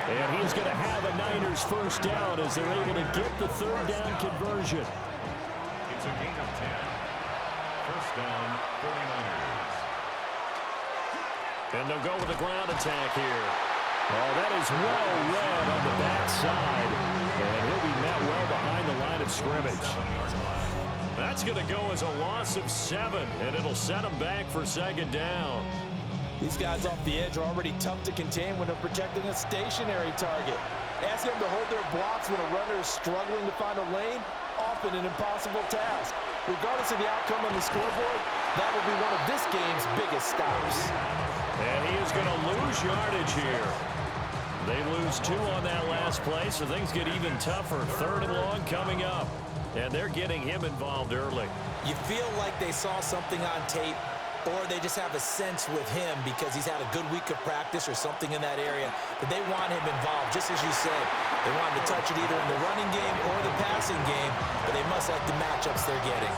And he's going to have a Niners first down as they're able to get the third down conversion. It's a gain of 10. First down, 49ers. And they'll go with a ground attack here. Oh, that is well read on the backside. And he'll be met well behind the line of scrimmage. That's going to go as a loss of 7, and it'll set him back for second down. These guys off the edge are already tough to contain when they're protecting a stationary target. Ask them to hold their blocks when a runner is struggling to find a lane, often an impossible task. Regardless of the outcome on the scoreboard, that will be one of this game's biggest stops. And he is going to lose yardage here. They lose 2 on that last play, so things get even tougher. 3rd and long coming up. And they're getting him involved early. You feel like they saw something on tape, or they just have a sense with him because he's had a good week of practice or something in that area that they want him involved, just as you said. They want him to touch it either in the running game or the passing game, but they must like the matchups they're getting.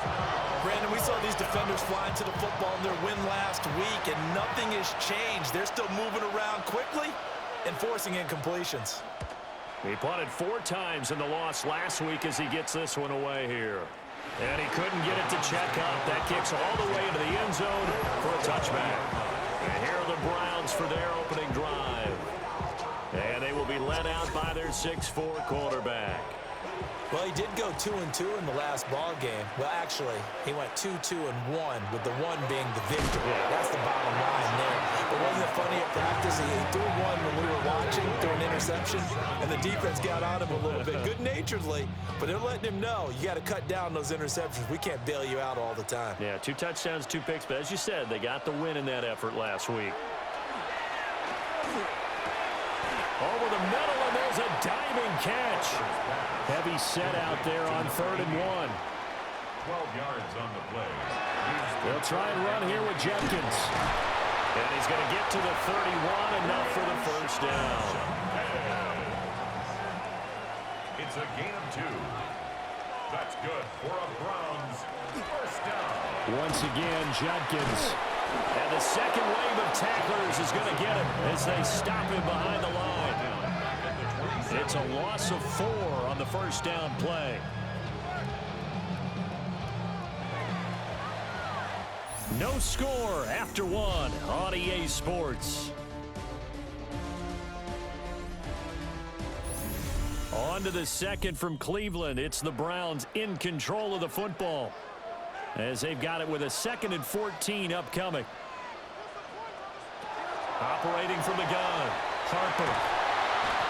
Brandon, we saw these defenders flying to the football in their win last week, and nothing has changed. They're still moving around quickly and forcing incompletions. He punted 4 times in the loss last week as he gets this one away here. And he couldn't get it to check up. That kicks all the way into the end zone for a touchback. And here are the Browns for their opening drive. And they will be led out by their 6'4" quarterback. Well, he did go 2-2 in the last ball game. Well, actually, he went 2-2-1, with the 1 being the victory. That's the bottom line there. But wasn't it funny at practice? He threw 1 when we were watching, threw an interception, and the defense got on him a little bit, good-naturedly. But they're letting him know, you got to cut down those interceptions. We can't bail you out all the time. Yeah, 2 touchdowns, 2 picks. But as you said, they got the win in that effort last week. Over the middle, and there's a diving catch. Heavy set out there on 3rd and 1. 12 yards on the play. They'll try and run here with Jenkins. And he's going to get to the 31, enough for the first down. It's a gain of 2. That's good for a Browns first down. Once again, Jenkins. And the second wave of tacklers is going to get him as they stop him behind the line. It's a loss of 4 on the first down play. No score after 1 on EA Sports. On to the second from Cleveland. It's the Browns in control of the football, as they've got it with a 2nd and 14 upcoming. Operating from the gun, Harper.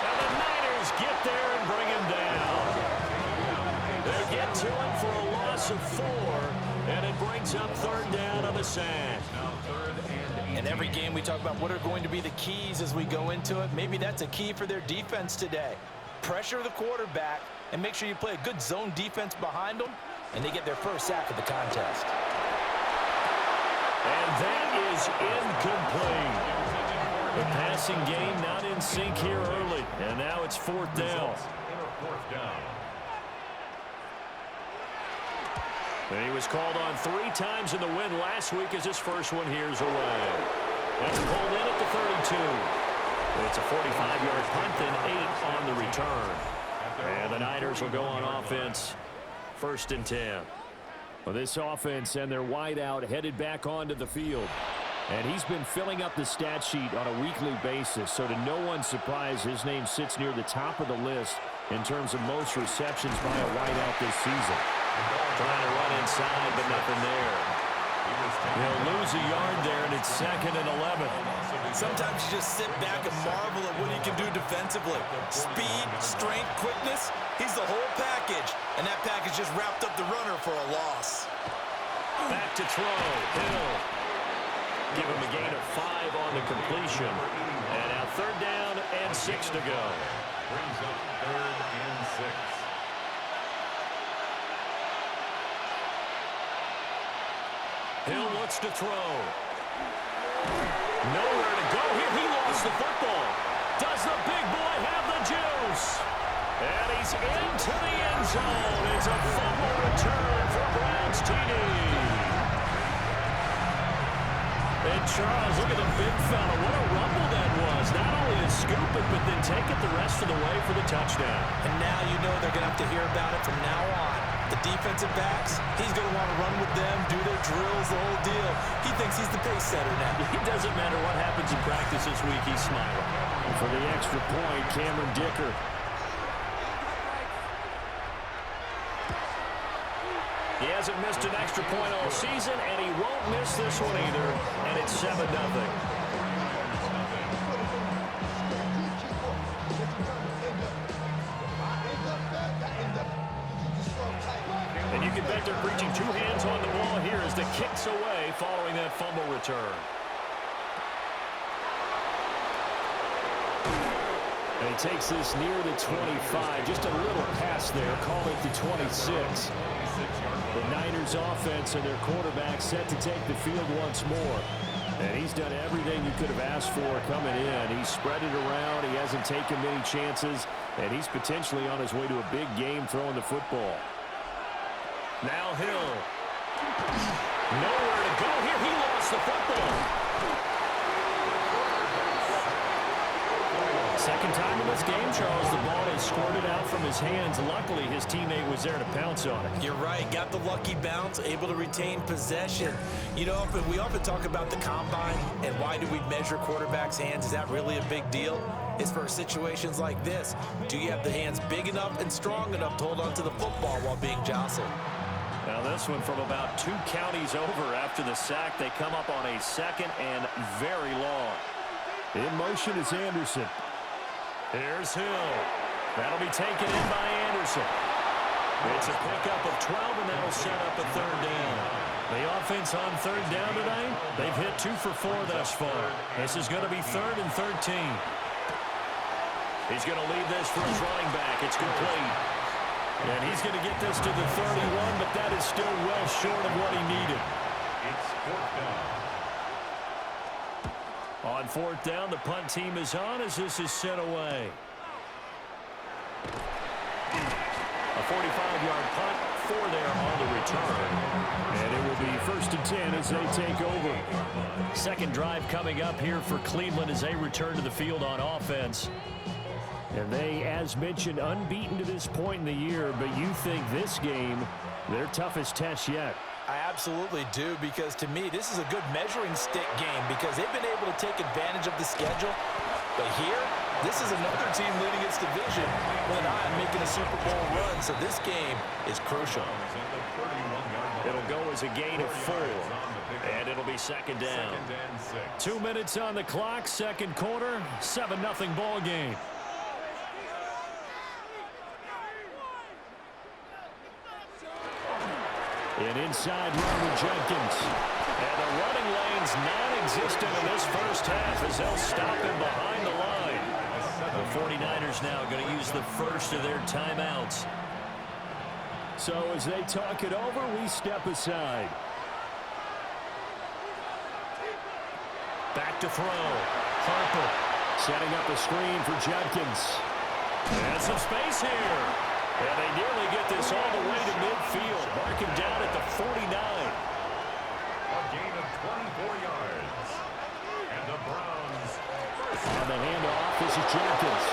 And the Niners get there and bring him down. They get to him for a loss of 4, and it brings up 3rd down on the sack. Now 3rd and 8. In every game we talk about what are going to be the keys as we go into it. Maybe that's a key for their defense today. Pressure the quarterback and make sure you play a good zone defense behind them, and they get their first sack of the contest. And that is incomplete. The passing game not in sync here early, and now it's 4th down. And he was called on 3 times in the win last week as his first one here's away. That's pulled in at the 32. It's a 45-yard punt, then 8 on the return. And the Niners will go on offense, 1st and 10. Well, this offense and their wideout headed back onto the field. And he's been filling up the stat sheet on a weekly basis, so to no one's surprise, his name sits near the top of the list in terms of most receptions by a wideout this season. Trying to run inside, but nothing there. He'll lose a yard there, and it's 2nd and 11. Sometimes you just sit back and marvel at what he can do defensively. Speed, strength, quickness, he's the whole package. And that package just wrapped up the runner for a loss. Back to throw, Hill. Give him a gain of 5 on the completion. And now 3rd down and 6 to go. Brings up 3rd and 6. Hill looks to throw. Nowhere to go here. He lost the football. Does the big boy have the juice? And he's into the end zone. It's a fumble return for Browns TD. And Charles, look at the big fella. What a rumble that was. Not only to scoop it, but then take it the rest of the way for the touchdown. And now you know they're going to have to hear about it from now on. The defensive backs, he's going to want to run with them, do their drills, the whole deal. He thinks he's the pace setter now. It doesn't matter what happens in practice this week, he's smiling. And for the extra point, Cameron Dicker. He hasn't missed an extra point all season, and he won't miss this one either, and it's 7-0. And you can bet they're preaching two hands on the ball here as the kick's away following that fumble return. And he takes this near the 25. Just a little pass there. Call it the 26. The Niners offense and their quarterback set to take the field once more. And he's done everything you could have asked for coming in. He's spread it around. He hasn't taken many chances. And he's potentially on his way to a big game throwing the football. Now Hill. Nowhere to go here. He lost the football. Second time in this game, Charles, the ball is squirted out from his hands. Luckily, his teammate was there to pounce on it. You're right. Got the lucky bounce, able to retain possession. You know, we often talk about the combine and why do we measure quarterbacks' hands. Is that really a big deal? It's for situations like this. Do you have the hands big enough and strong enough to hold on to the football while being jostled? Now this one from about 2 counties over after the sack. They come up on a second and very long. In motion is Anderson. Here's Hill. That'll be taken in by Anderson. It's a pickup of 12, and that'll set up a third down. The offense on third down tonight, they've hit 2 for 4 thus far. This is going to be 3rd and 13. He's going to leave this for his running back. It's complete. And he's going to get this to the 31, but that is still well short of what he needed. It's 4th down. On 4th down, the punt team is on as this is sent away. A 45-yard punt, 4 there on the return. And it will be 1st and 10 as they take over. Second drive coming up here for Cleveland as they return to the field on offense. And they, as mentioned, unbeaten to this point in the year, but you think this game, their toughest test yet. I absolutely do, because to me, this is a good measuring stick game because they've been able to take advantage of the schedule. But here, this is another team leading its division with an eye on making a Super Bowl run, so this game is crucial. It'll go as a gain of 4, and it'll be 2nd down. 2 minutes on the clock, second quarter, 7-0 ball game. An inside run with Jenkins. And the running lane's non-existent in this first half as they'll stop him behind the line. The 49ers now going to use the first of their timeouts. So as they talk it over, we step aside. Back to throw. Harper setting up a screen for Jenkins. And some space here. And they nearly get this all the way to midfield. Mark him down at the 49. A gain of 24 yards. And the Browns. On the handoff, this is Jenkins.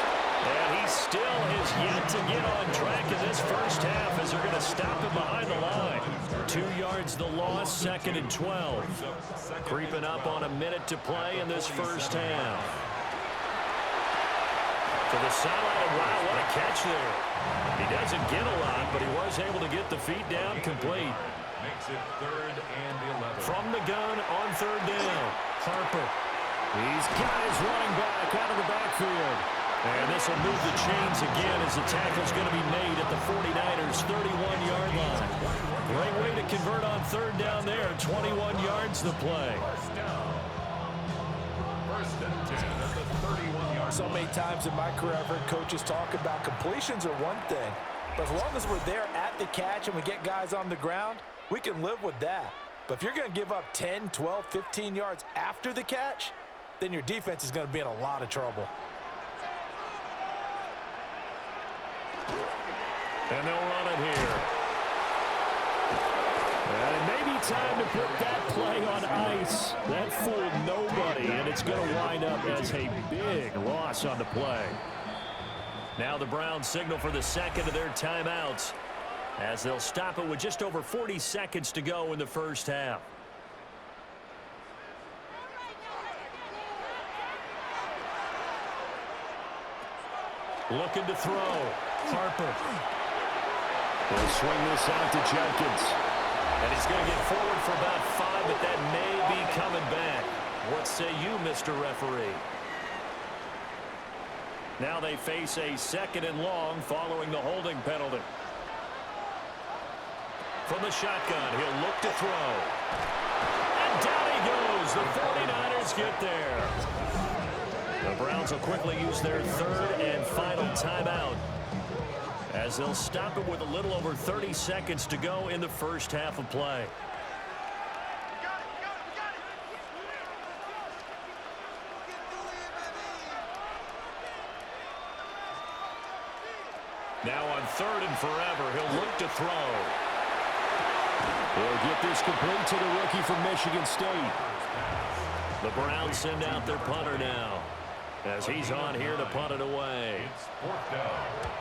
And he still is yet to get on track in this first half as they're going to stop him behind the line. 2 yards the loss, 2nd and 12. Creeping up on a minute to play in this first half. To the sideline, wow, what a catch there. He doesn't get a lot, but he was able to get the feet down complete. Makes it 3rd and 11. From the gun on 3rd down, Harper. He's got his running back out of the backfield. And this will move the chains again as the tackle's going to be made at the 49ers' 31-yard line. Great way to convert on 3rd down there. 21 yards to play. First down. 1st and 10 at the 31-yard. So many times in my career, I've heard coaches talk about completions are one thing, but as long as we're there at the catch and we get guys on the ground, we can live with that. But if you're going to give up 10, 12, 15 yards after the catch, then your defense is going to be in a lot of trouble. And they'll run it here. And it may Maybe time to put that play on ice. That fooled nobody, and it's going to wind up as a big loss on the play. Now the Browns signal for the second of their timeouts as they'll stop it with just over 40 seconds to go in the first half. Looking to throw. Harper. He'll swing this out to Jenkins. And he's going to get forward for about 5, but that may be coming back. What say you, Mr. Referee? Now they face a second and long following the holding penalty. From the shotgun, he'll look to throw. And down he goes. The 49ers get there. The Browns will quickly use their third and final timeout as they'll stop it with a little over 30 seconds to go in the first half of play. Now on third and forever, he'll look to throw. He'll get this complete to the rookie from Michigan State. The Browns send out their punter now as he's on here to punt it away. It's fourth down.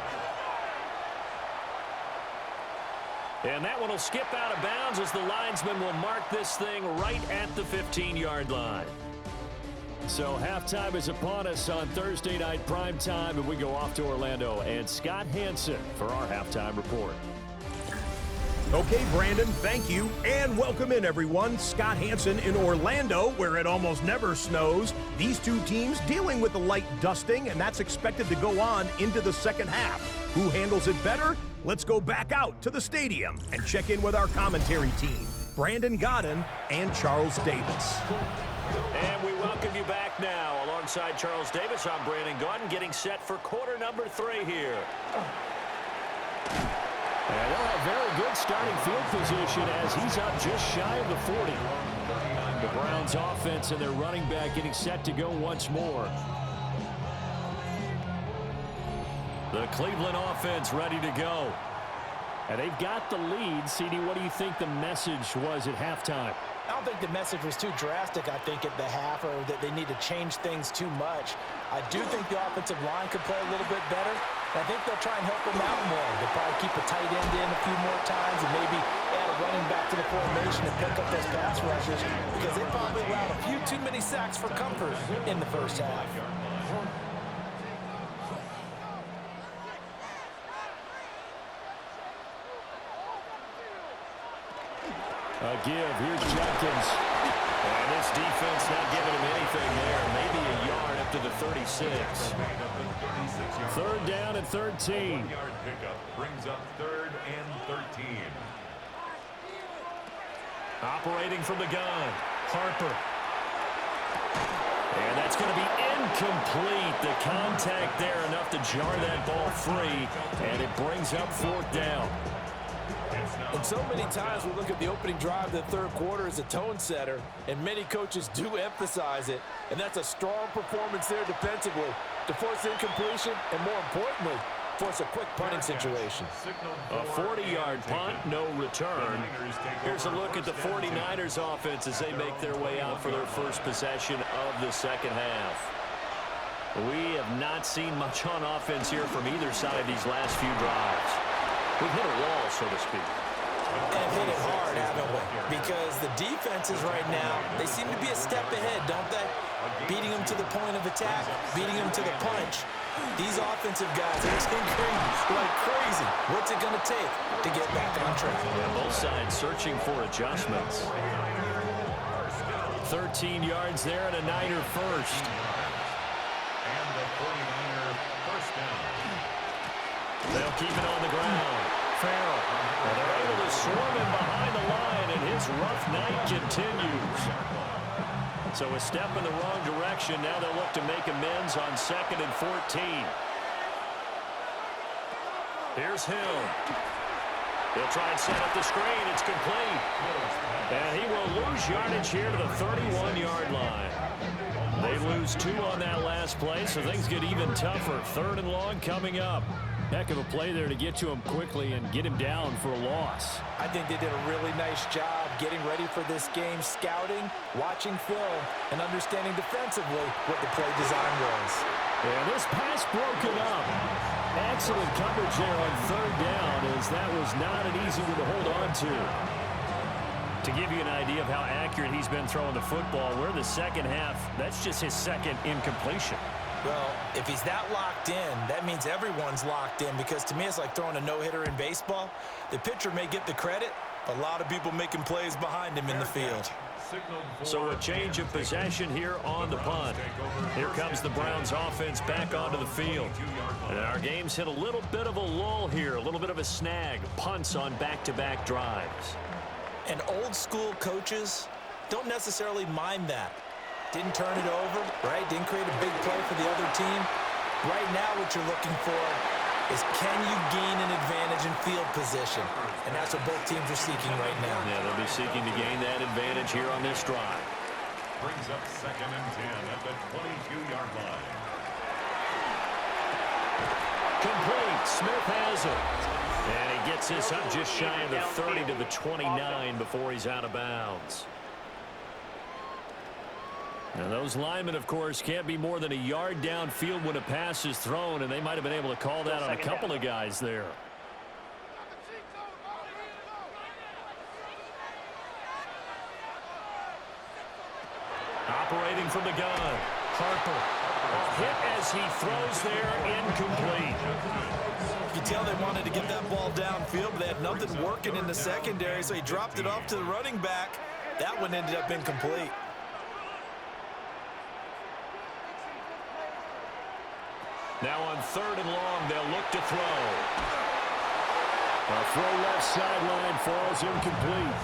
And that one will skip out of bounds as the linesman will mark this thing right at the 15-yard line. So halftime is upon us on Thursday night prime time, and we go off to Orlando and Scott Hansen for our halftime report. Okay, Brandon, thank you, and welcome in, everyone. Scott Hansen in Orlando, where it almost never snows. These two teams dealing with a light dusting, and that's expected to go on into the second half. Who handles it better? Let's go back out to the stadium and check in with our commentary team, Brandon Godden and Charles Davis. And we welcome you back now. Alongside Charles Davis, I'm Brandon Godden, getting set for quarter number 3 here. And they'll have very good starting field position as he's up just shy of the 40. The Browns offense and their running back getting set to go once more. The Cleveland offense ready to go. And they've got the lead. CD, what do you think the message was at halftime? I don't think the message was too drastic, I think, at the half, or that they need to change things too much. I do think the offensive line could play a little bit better. I think they'll try and help them out more. They'll probably keep a tight end in a few more times and maybe add a running back to the formation and pick up those pass rushers because they probably allowed a few too many sacks for comfort in the first half. A give. Here's Jenkins. And this defense not giving him anything there. Maybe a yard up to the 36. Third down and 13. 1-yard pickup brings up third and 13. Operating from the gun. Harper. And that's going to be incomplete. The contact there enough to jar that ball free. And it brings up fourth down. And so many times we look at the opening drive of the third quarter as a tone setter, and many coaches do emphasize it, and that's a strong performance there defensively to force incompletion and, more importantly, force a quick punting situation. A 40-yard punt, no return. Here's a look at the 49ers offense as they make their way out for their first possession of the second half. We have not seen much on offense here from either side these last few drives. We've hit a wall, so to speak. And hit it hard, haven't we? Because the defenses right now, they seem to be a step ahead, don't they? Beating them to the point of attack, beating them to the punch. These offensive guys are tinkering like crazy. What's it going to take to get back on track? Yeah, both sides searching for adjustments. 13 yards there and a Niner first. And the 49er first down. They'll keep it on the ground. Farrell. And they're able to swarm him behind the line, and his rough night continues. So a step in the wrong direction. Now they'll look to make amends on 2nd and 14. Here's Hill. He'll try and set up the screen. It's complete. And he will lose yardage here to the 31-yard line. They lose 2 on that last play, so things get even tougher. 3rd and long coming up. Heck of a play there to get to him quickly and get him down for a loss. I think they did a really nice job getting ready for this game, scouting, watching film, and understanding defensively what the play design was. And this pass broken up. Excellent coverage there on third down, as that was not an easy one to hold on to. To give you an idea of how accurate he's been throwing the football, we're in the second half. That's just his second incompletion. Well, if he's that locked in, that means everyone's locked in, because to me it's like throwing a no-hitter in baseball. The pitcher may get the credit, but a lot of people making plays behind him in the field. So a change of possession here on the punt. Here comes the Browns offense back onto the field. And our game's hit a little bit of a lull here, a little bit of a snag. Punts on back-to-back drives. And old-school coaches don't necessarily mind that. Didn't turn it over, right? Didn't create a big play for the other team. Right now what you're looking for is, can you gain an advantage in field position? And that's what both teams are seeking right now. Yeah, they'll be seeking to gain that advantage here on this drive. Brings up 2nd and 10 at the 22-yard line. Complete. Smith has it. And he gets this up just shy of the 30 to the 29 before he's out of bounds. Now those linemen, of course, can't be more than a yard downfield when a pass is thrown, and they might have been able to call that on a couple of guys there. Operating from the gun, Harper. Hit as he throws there, incomplete. You can tell they wanted to get that ball downfield, but they had nothing working in the secondary, so he dropped it off to the running back. That one ended up incomplete. Now on 3rd and long, they'll look to throw. A throw left sideline falls incomplete.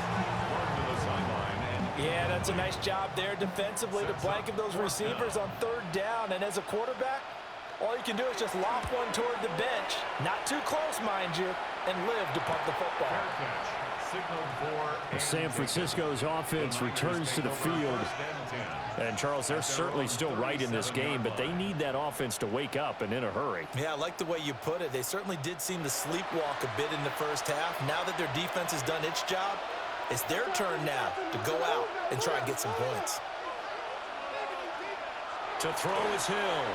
Yeah, that's a nice job there defensively to blanket those receivers on 3rd down. And as a quarterback, all you can do is just lob one toward the bench. Not too close, mind you, and live to punt the football. San Francisco's offense returns to the field. And, Charles, they're certainly still right in this game, but they need that offense to wake up and in a hurry. Yeah, I like the way you put it. They certainly did seem to sleepwalk a bit in the first half. Now that their defense has done its job, it's their turn now to go out and try and get some points. To throw is Hill.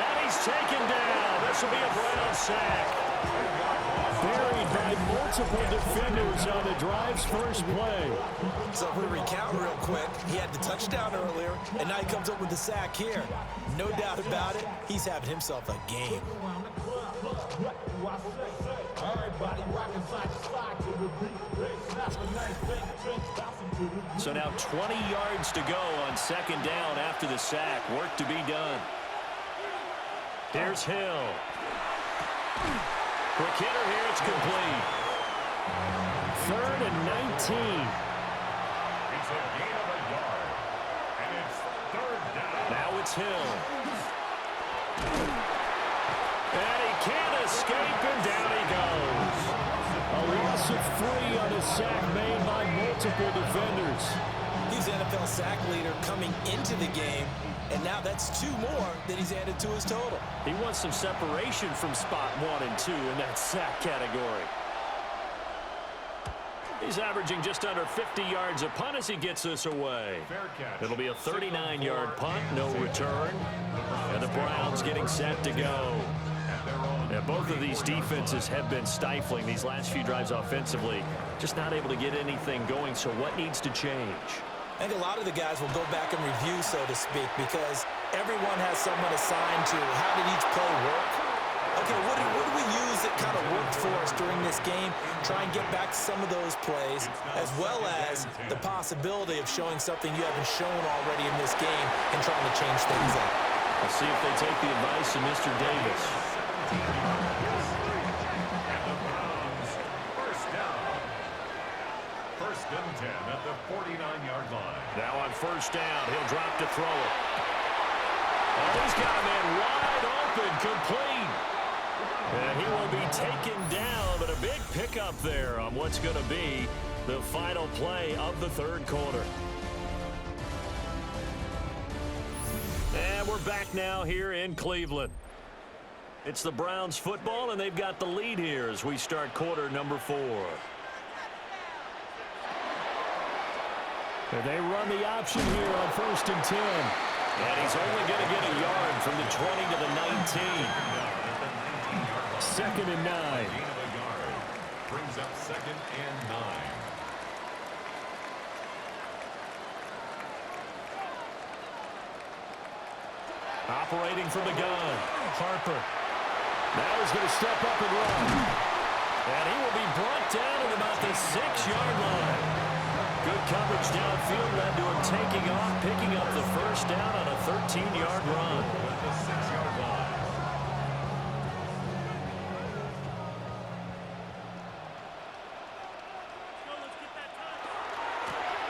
And he's taken down. This will be a Brown sack. Buried by multiple defenders on the drive's first play. So if we recount real quick, he had the touchdown earlier, and now he comes up with the sack here. No doubt about it, he's having himself a game. So now 20 yards to go on 2nd down after the sack. Work to be done. Here's Hill. Quick hitter here, it's complete. 3rd and 19. It's a gain of a yard. And it's 3rd down. Now it's Hill. And he can't escape, and down he goes. A loss of 3 on a sack made by multiple defenders. He's the NFL sack leader coming into the game, and now that's 2 more that he's added to his total. He wants some separation from spot 1 and 2 in that sack category. He's averaging just under 50 yards a punt as he gets this away. It'll be a 39-yard punt, no return. And the Browns getting set to go. Yeah, both of these defenses have been stifling these last few drives offensively. Just not able to get anything going, so what needs to change? I think a lot of the guys will go back and review, so to speak, because everyone has someone assigned to how did each play work. Okay, what do we use that kind of worked for us during this game? Try and get back to some of those plays, as well as the possibility of showing something you haven't shown already in this game and trying to change things up. We'll see if they take the advice of Mr. Davis. And the Browns, 1st down. 1st and 10 at the 49-yard line. Now on 1st down, he'll drop to throw it. Oh, he's got a man wide open, complete. And he will be taken down, but a big pickup there on what's going to be the final play of the 3rd quarter. And we're back now here in Cleveland. It's the Browns football, and they've got the lead here as we start quarter number 4. And they run the option here on 1st and 10. And he's only going to get a yard from the 20 to the 19. 2nd and 9. Gain of a yard. Brings up 2nd and 9. Operating from the gun. Harper. Now he's going to step up and run. And he will be brought down at about the 6-yard line. Good coverage downfield led to him taking off, picking up the first down on a 13-yard run. The 6-yard line.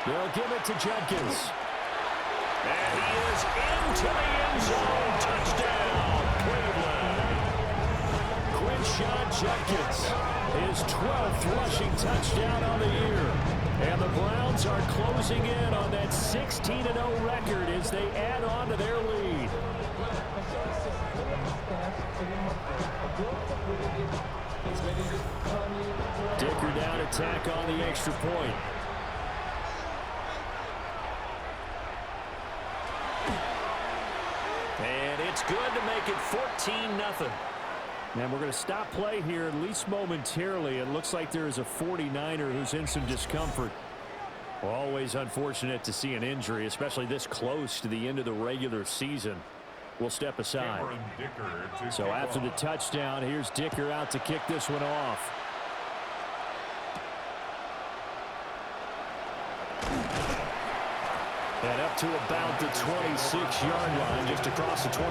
They'll give it to Jenkins. And he is into the end zone. Touchdown, Cleveland. Quinshon Jenkins, his 12th rushing touchdown on the year. And the Browns are closing in on that 16-0 record as they add on to their lead. Dicker down attack on the extra point. And it's good to make it 14-0. And we're going to stop play here, at least momentarily. It looks like there is a 49er who's in some discomfort. Always unfortunate to see an injury, especially this close to the end of the regular season. We'll step aside. So after the touchdown, here's Dicker out to kick this one off. And up to about the 26-yard line, just across the 25.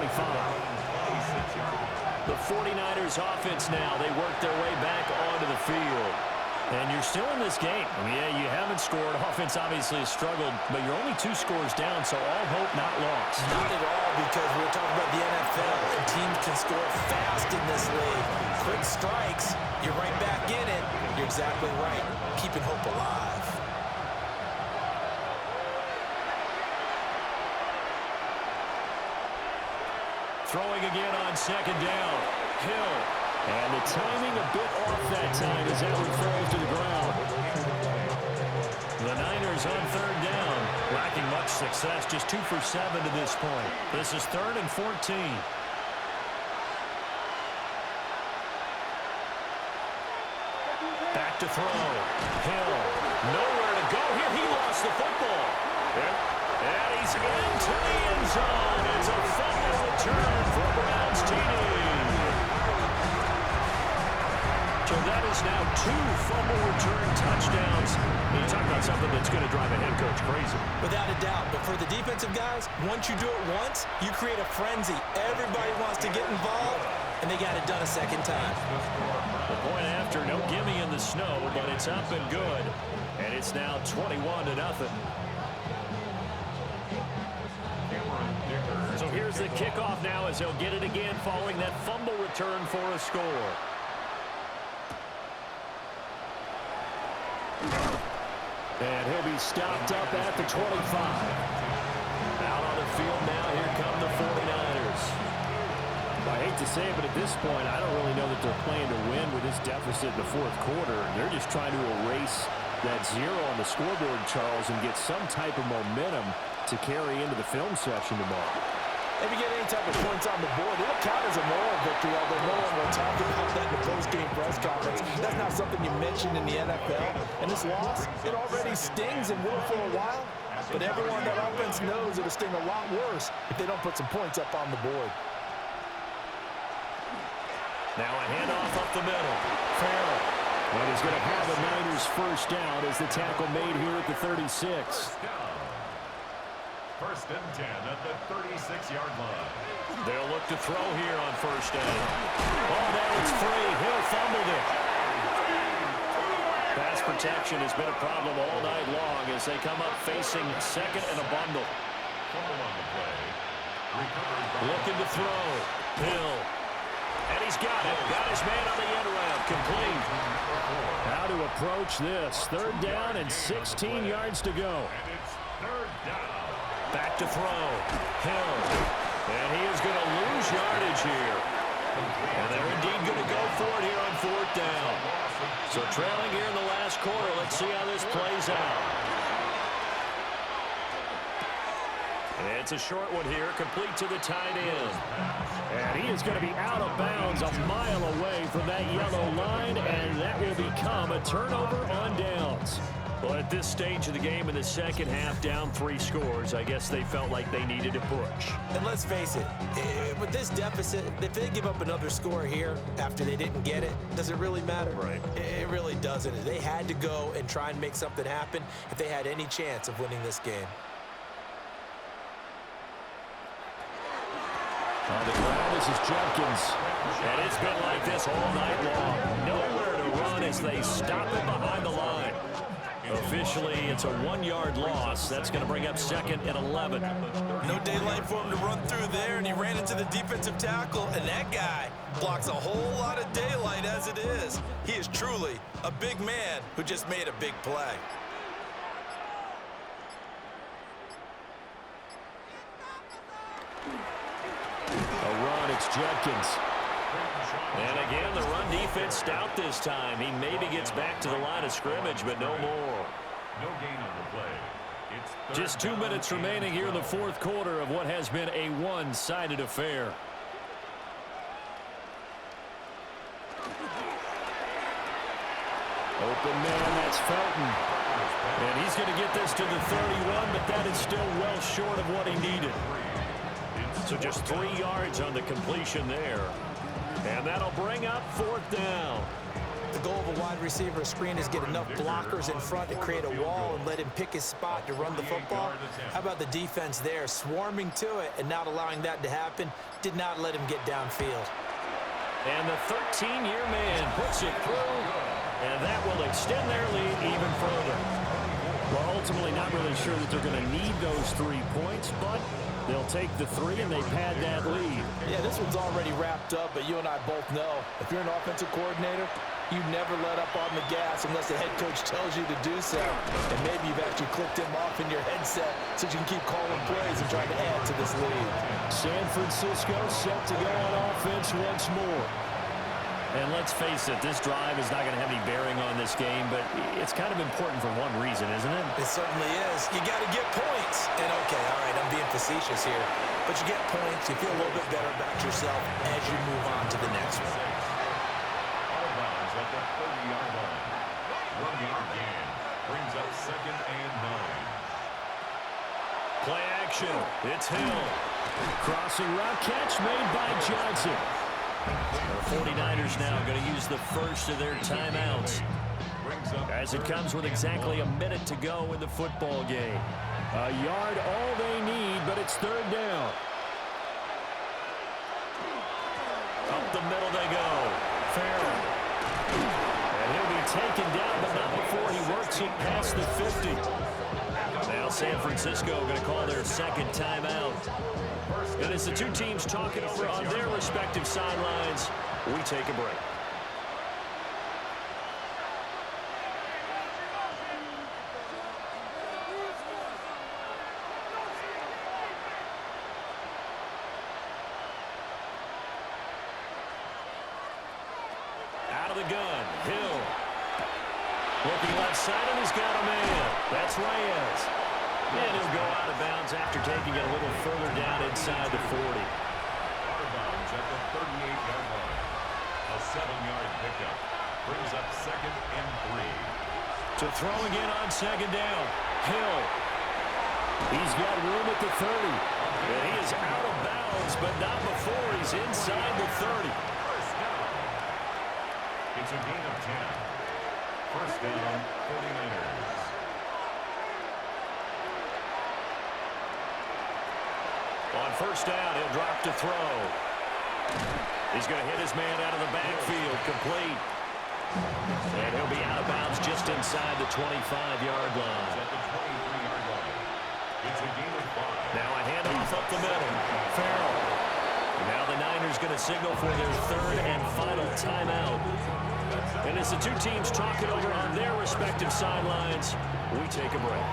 The 49ers offense now, they work their way back onto the field. And you're still in this game. I mean, yeah, you haven't scored. Offense obviously has struggled, but you're only 2 scores down, so all hope not lost. Not at all, because we're talking about the NFL, and teams can score fast in this league. Quick strikes, you're right back in it. You're exactly right. Keeping hope alive. Throwing again on 2nd down. Hill. And the timing a bit off that time as that one falls to the ground. The Niners on 3rd down. Lacking much success. Just 2 for 7 to this point. This is 3rd and 14. Back to throw. Hill. Nowhere to go here. He lost the football. And he's into the end zone. It's a fumble return for Browns TD. So that is now 2 fumble return touchdowns. You talk about something that's going to drive a head coach crazy. Without a doubt. But for the defensive guys, once you do it once, you create a frenzy. Everybody wants to get involved, and they got it done a second time. The point after, no gimme in the snow, but it's up and good. And it's now 21-0. So here's the kickoff now as he'll get it again following that fumble return for a score. And he'll be stopped up at the 25. Out on the field now, here come the 49ers. I hate to say it, but at this point, I don't really know that they're playing to win with this deficit in the 4th quarter. They're just trying to erase that 0 on the scoreboard, Charles, and get some type of momentum to carry into the film session tomorrow. If you get any type of points on the board, it'll count as a moral victory, although no one will talk about that in the post-game press conference. That's not something you mentioned in the NFL. And this loss, it already stings and will for a while, but everyone that offense knows it'll sting a lot worse if they don't put some points up on the board. Now a handoff up the middle. Farrell. And he's going to have the Niners first down as the tackle made here at the 36. 1st and 10 at the 36-yard line. They'll look to throw here on 1st down. Oh, that is free. Hill fumbled it. Pass protection has been a problem all night long as they come up facing 2nd and a bundle. Fumble on the play. Looking to throw. Hill. And he's got it. Got his man on the end route. Complete. How to approach this. 3rd down and 16 yards to go. And it's 3rd down. Back to throw. Hill. And he is going to lose yardage here. And they're indeed going to go for it here on 4th down. So trailing here in the last quarter. Let's see how this plays out. It's a short one here, complete to the tight end. And he is going to be out of bounds a mile away from that yellow line, and that will become a turnover on downs. Well, at this stage of the game in the second half, down 3 scores, I guess they felt like they needed to push. And let's face it, with this deficit, if they give up another score here after they didn't get it, does it really matter? Right. It really doesn't. They had to go and try and make something happen if they had any chance of winning this game. On the ground, this is Jenkins. And it's been like this all night long. Nowhere to run as they stop it behind the line. Officially, it's a 1-yard loss. That's going to bring up second and 11. No daylight for him to run through there, and he ran into the defensive tackle, and that guy blocks a whole lot of daylight as it is. He is truly a big man who just made a big play. A run, it's Jenkins. And again, the run defense stout this time. He maybe gets back to the line of scrimmage, but no more. No gain on the play. It's Just 2 minutes remaining here in the fourth quarter of what has been a one-sided affair. Open man, that's Felton. And he's going to get this to the 31, but that is still well short of what he needed. So just 3 yards on the completion there. And that'll bring up 4th down. The goal of a wide receiver screen is get enough blockers in front to create a wall and let him pick his spot to run the football. How about the defense there, swarming to it and not allowing that to happen? Did not let him get downfield. And the 13-year man puts it through, and that will extend their lead even further. Well, ultimately not really sure that they're going to need those 3 points, but they'll take the 3 and they pad that lead. Yeah, this one's already wrapped up, but you and I both know if you're an offensive coordinator, you never let up on the gas unless the head coach tells you to do so. And maybe you've actually clicked him off in your headset so you can keep calling plays and trying to add to this lead. San Francisco set to go on offense once more. And let's face it, this drive is not going to have any bearing on this game, but it's kind of important for one reason, isn't it? It certainly is. You got to get points. And okay, all right, I'm being facetious here, but you get points, you feel a little bit better about yourself as you move on to the next one. out of bounds at the 30-yard line. 1 yard gain brings up second and 9. Play action. It's Hill. Crossing route catch made by Johnson. The 49ers now going to use the first of their timeouts as it comes with exactly a minute to go in the football game. A yard all they need, but it's 3rd down. Up the middle they go. Farrell. And he'll be taken down, but not before he works it past the 50. Now San Francisco going to call their second timeout. And as the two teams talk it over on their respective sidelines, we take a break. Out of the gun, Hill. Looking left side, and he's got a man. That's Reyes. And he'll go out of bounds after taking it a little further down inside the 40. Out of bounds at the 38-yard line. A 7-yard pickup brings up second and 3. To throw again on second down. Hill. He's got room at the 30. And he is out of bounds, but not before he's inside the 30. First down. It's a gain of 10. First down, 49ers. On first down, he'll drop to throw. He's going to hit his man out of the backfield, complete. And he'll be out of bounds just inside the 25-yard line. At the 23-yard line. It's a gain of 5. Now a handoff up the middle. Farrell. Now the Niners going to signal for their third and final timeout. And as the two teams talk it over on their respective sidelines, we take a break.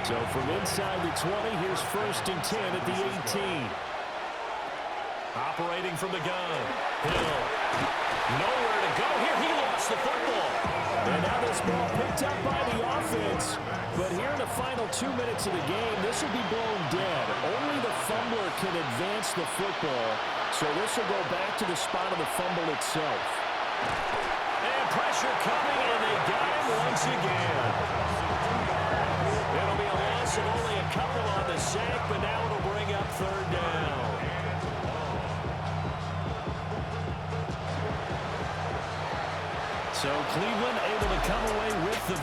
So from inside the 20, here's 1st and 10 at the 18. Operating from the gun. Hill. Nowhere to go here. He lost the football. And now this ball picked up by the offense. But here in the final 2 minutes of the game, this will be blown dead. Only the fumbler can advance the football. So this will go back to the spot of the fumble itself. And pressure coming, and they got him once again. It'll be a loss of only a couple on the sack, but now it'll bring up third down. So Cleveland able to come away with the